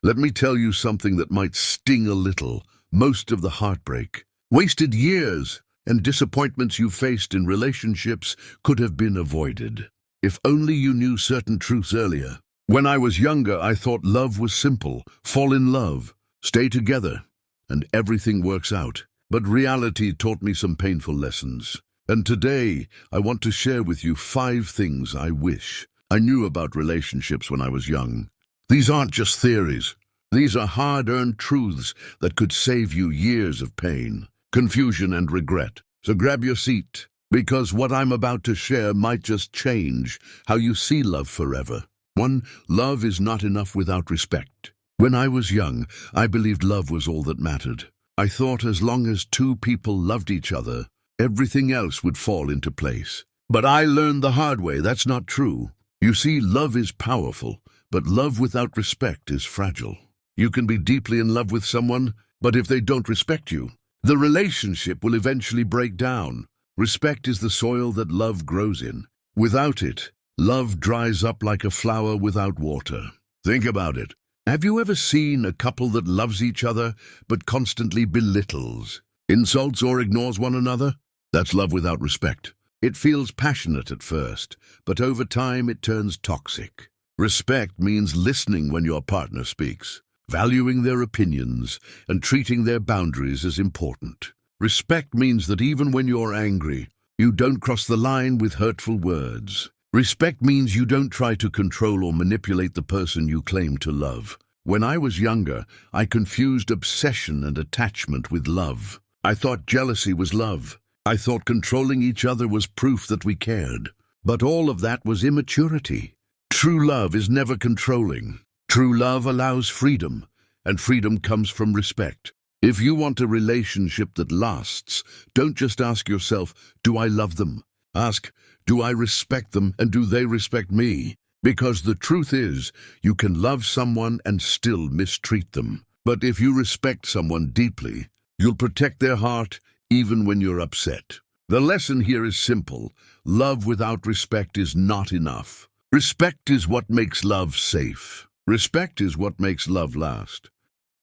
Let me tell you something that might sting a little. Most of the heartbreak, wasted years, and disappointments you faced in relationships could have been avoided. If only you knew certain truths earlier. When I was younger, I thought love was simple. Fall in love, stay together, and everything works out. But reality taught me some painful lessons. And today, I want to share with you 5 things I wish I knew about relationships when I was young. These aren't just theories. These are hard-earned truths that could save you years of pain, confusion, and regret. So grab your seat, because what I'm about to share might just change how you see love forever. 1. Love is not enough without respect. When I was young, I believed love was all that mattered. I thought as long as 2 people loved each other, everything else would fall into place. But I learned the hard way that's not true. You see, love is powerful, but love without respect is fragile. You can be deeply in love with someone, but if they don't respect you, the relationship will eventually break down. Respect is the soil that love grows in. Without it, love dries up like a flower without water. Think about it. Have you ever seen a couple that loves each other but constantly belittles, insults, or ignores one another? That's love without respect. It feels passionate at first, but over time it turns toxic. Respect means listening when your partner speaks, valuing their opinions, and treating their boundaries as important. Respect means that even when you're angry, you don't cross the line with hurtful words. Respect means you don't try to control or manipulate the person you claim to love. When I was younger, I confused obsession and attachment with love. I thought jealousy was love. I thought controlling each other was proof that we cared. But all of that was immaturity. True love is never controlling. True love allows freedom, and freedom comes from respect. If you want a relationship that lasts, don't just ask yourself, do I love them? Ask, do I respect them, and do they respect me? Because the truth is, you can love someone and still mistreat them. But if you respect someone deeply, you'll protect their heart even when you're upset. The lesson here is simple. Love without respect is not enough. Respect is what makes love safe. Respect is what makes love last.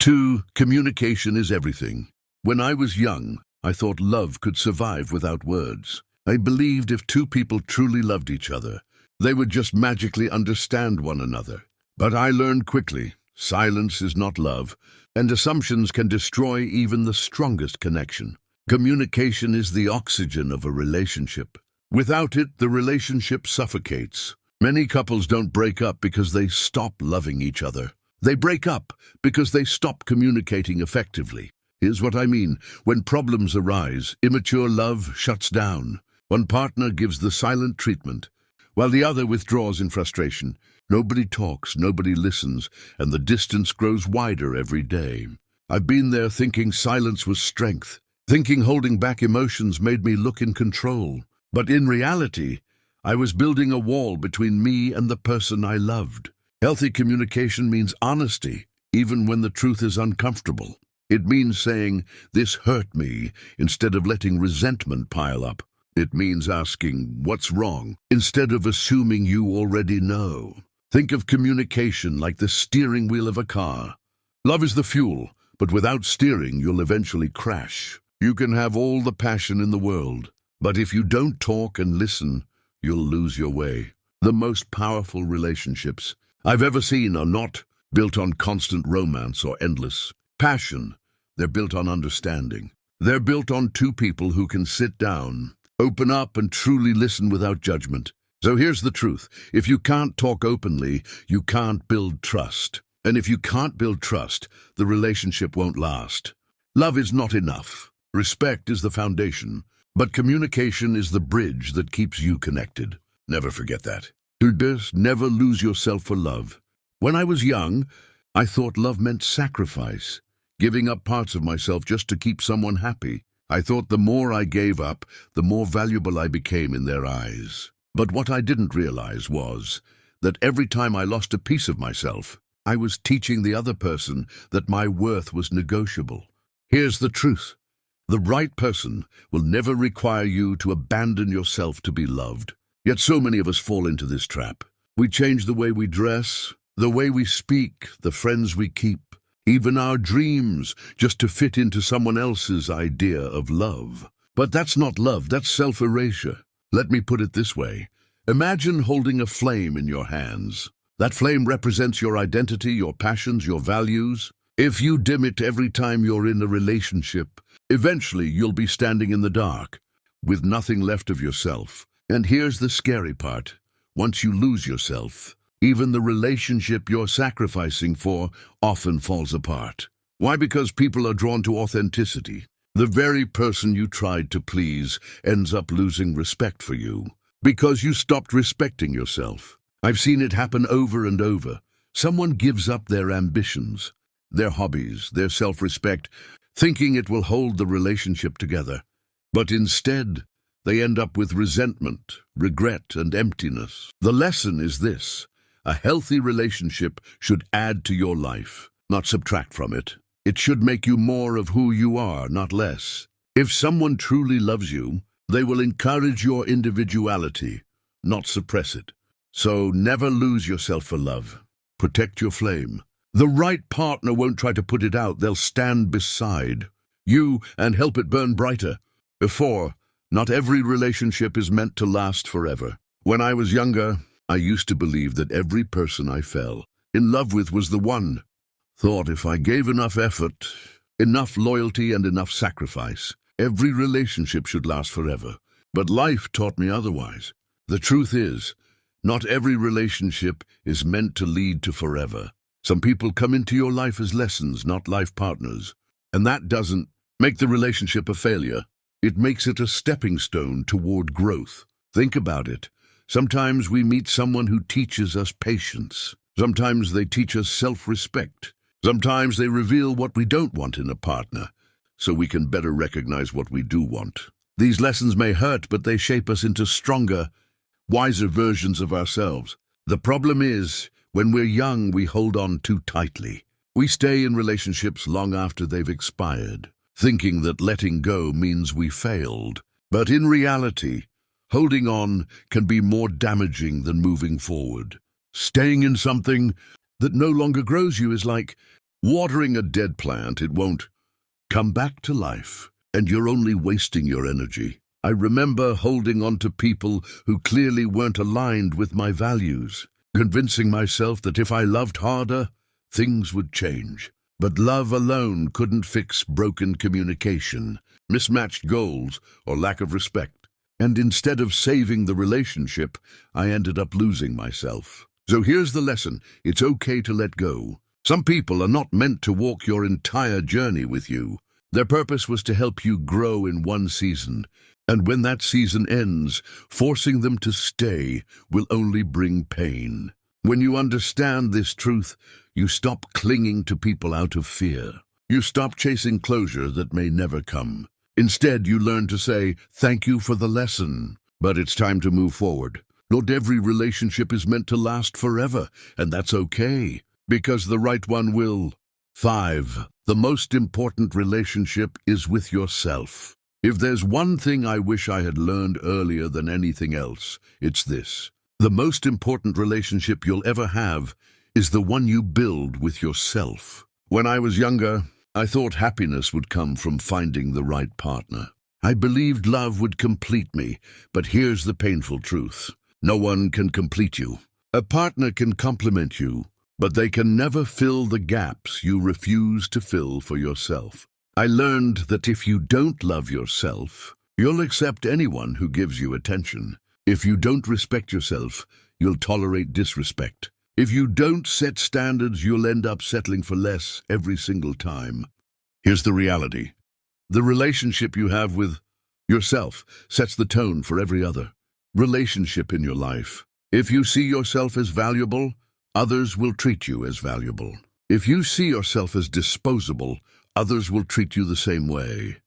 2. Communication is everything. When I was young, I thought love could survive without words. I believed if 2 people truly loved each other, they would just magically understand one another. But I learned quickly, silence is not love, and assumptions can destroy even the strongest connection. Communication is the oxygen of a relationship. Without it, the relationship suffocates. Many couples don't break up because they stop loving each other. They break up because they stop communicating effectively. Here's what I mean. When problems arise, immature love shuts down. One partner gives the silent treatment, while the other withdraws in frustration. Nobody talks, nobody listens, and the distance grows wider every day. I've been there thinking silence was strength, thinking holding back emotions made me look in control. But in reality, I was building a wall between me and the person I loved. Healthy communication means honesty, even when the truth is uncomfortable. It means saying, "This hurt me," instead of letting resentment pile up. It means asking, "What's wrong?" instead of assuming you already know. Think of communication like the steering wheel of a car. Love is the fuel, but without steering, you'll eventually crash. You can have all the passion in the world, but if you don't talk and listen, you'll lose your way. The most powerful relationships I've ever seen are not built on constant romance or endless passion. They're built on understanding. They're built on 2 people who can sit down, open up, and truly listen without judgment. So here's the truth. If you can't talk openly, you can't build trust. And if you can't build trust, the relationship won't last. Love is not enough. Respect is the foundation. But communication is the bridge that keeps you connected. Never forget that. Never lose yourself for love. When I was young, I thought love meant sacrifice, giving up parts of myself just to keep someone happy. I thought the more I gave up, the more valuable I became in their eyes. But what I didn't realize was that every time I lost a piece of myself, I was teaching the other person that my worth was negotiable. Here's the truth. The right person will never require you to abandon yourself to be loved. Yet so many of us fall into this trap. We change the way we dress, The way we speak, the friends we keep, even our dreams, just to fit into someone else's idea of love. But that's not love, that's self-erasure. Let me put it this way. Imagine holding a flame in your hands. That flame represents your identity, your passions, your values. If you dim it every time you're in a relationship, eventually you'll be standing in the dark, with nothing left of yourself. And here's the scary part. Once you lose yourself, even the relationship you're sacrificing for often falls apart. Why? Because people are drawn to authenticity. The very person you tried to please ends up losing respect for you, because you stopped respecting yourself. I've seen it happen over and over. Someone gives up their ambitions, their hobbies, their self-respect, thinking it will hold the relationship together. But instead, they end up with resentment, regret, and emptiness. The lesson is this. A healthy relationship should add to your life, not subtract from it. It should make you more of who you are, not less. If someone truly loves you, they will encourage your individuality, not suppress it. So never lose yourself for love. Protect your flame. The right partner won't try to put it out. They'll stand beside you and help it burn brighter. Before, not every relationship is meant to last forever. When I was younger, I used to believe that every person I fell in love with was the one. Thought if I gave enough effort, enough loyalty, and enough sacrifice, every relationship should last forever. But life taught me otherwise. The truth is, not every relationship is meant to lead to forever. Some people come into your life as lessons, not life partners. And that doesn't make the relationship a failure. It makes it a stepping stone toward growth. Think about it. Sometimes we meet someone who teaches us patience. Sometimes they teach us self-respect. Sometimes they reveal what we don't want in a partner, so we can better recognize what we do want. These lessons may hurt, but they shape us into stronger, wiser versions of ourselves. The problem is, when we're young, we hold on too tightly. We stay in relationships long after they've expired, thinking that letting go means we failed. But in reality, holding on can be more damaging than moving forward. Staying in something that no longer grows you is like watering a dead plant. It won't come back to life, and you're only wasting your energy. I remember holding on to people who clearly weren't aligned with my values, convincing myself that if I loved harder, things would change. But love alone couldn't fix broken communication, mismatched goals, or lack of respect. And instead of saving the relationship, I ended up losing myself. So here's the lesson. It's okay to let go. Some people are not meant to walk your entire journey with you. Their purpose was to help you grow in one season. And when that season ends, forcing them to stay will only bring pain. When you understand this truth, you stop clinging to people out of fear. You stop chasing closure that may never come. Instead, you learn to say, "Thank you for the lesson, but it's time to move forward." Not every relationship is meant to last forever, and that's okay, because the right one will. 5. The most important relationship is with yourself. If there's one thing I wish I had learned earlier than anything else, it's this. The most important relationship you'll ever have is the one you build with yourself. When I was younger, I thought happiness would come from finding the right partner. I believed love would complete me, but here's the painful truth. No one can complete you. A partner can complement you, but they can never fill the gaps you refuse to fill for yourself. I learned that if you don't love yourself, you'll accept anyone who gives you attention. If you don't respect yourself, you'll tolerate disrespect. If you don't set standards, you'll end up settling for less every single time. Here's the reality. The relationship you have with yourself sets the tone for every other relationship in your life. If you see yourself as valuable, others will treat you as valuable. If you see yourself as disposable, others will treat you the same way.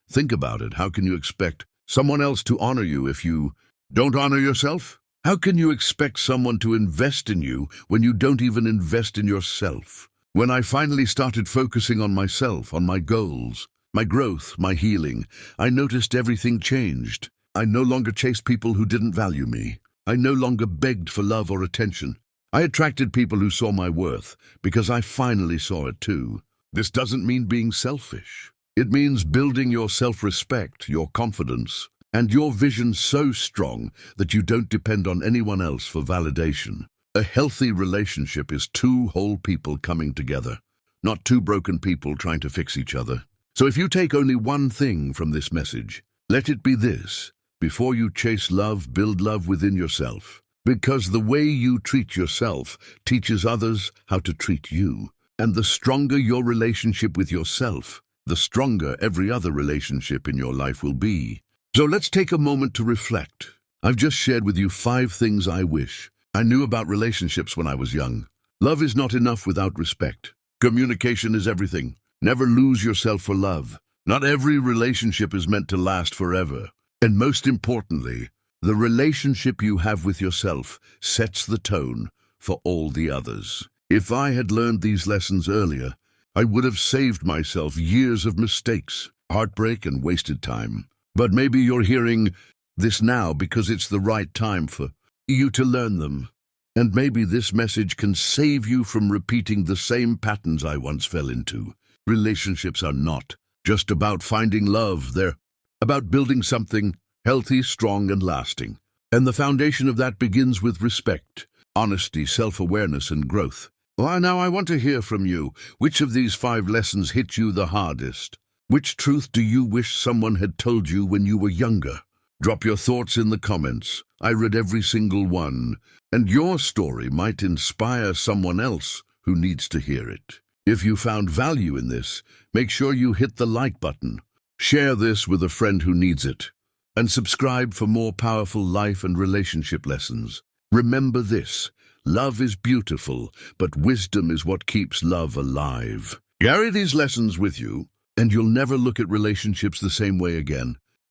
Think about it. How can you expect someone else to honor you if you don't honor yourself? How can you expect someone to invest in you when you don't even invest in yourself? When I finally started focusing on myself, on my goals, my growth, my healing, I noticed everything changed. I no longer chased people who didn't value me. I no longer begged for love or attention. I attracted people who saw my worth because I finally saw it too. This doesn't mean being selfish. It means building your self-respect, your confidence, and your vision so strong that you don't depend on anyone else for validation. A healthy relationship is two whole people coming together, not two broken people trying to fix each other. So if you take only one thing from this message, let it be this: before you chase love, build love within yourself. Because the way you treat yourself teaches others how to treat you. And the stronger your relationship with yourself, the stronger every other relationship in your life will be. So let's take a moment to reflect. I've just shared with you 5 things I wish I knew about relationships when I was young. Love is not enough without respect. Communication is everything. Never lose yourself for love. Not every relationship is meant to last forever. And most importantly, the relationship you have with yourself sets the tone for all the others. If I had learned these lessons earlier, I would have saved myself years of mistakes, heartbreak, and wasted time. But maybe you're hearing this now because it's the right time for you to learn them. And maybe this message can save you from repeating the same patterns I once fell into. Relationships are not just about finding love. They're about building something healthy, strong, and lasting. And the foundation of that begins with respect, honesty, self-awareness, and growth. Well, now I want to hear from you. Which of these 5 lessons hit you the hardest? Which truth do you wish someone had told you when you were younger? Drop your thoughts in the comments. I read every single one, and your story might inspire someone else who needs to hear it. If you found value in this, make sure you hit the like button. Share this with a friend who needs it. And subscribe for more powerful life and relationship lessons. Remember this: love is beautiful, but wisdom is what keeps love alive. Carry these lessons with you, and you'll never look at relationships the same way again.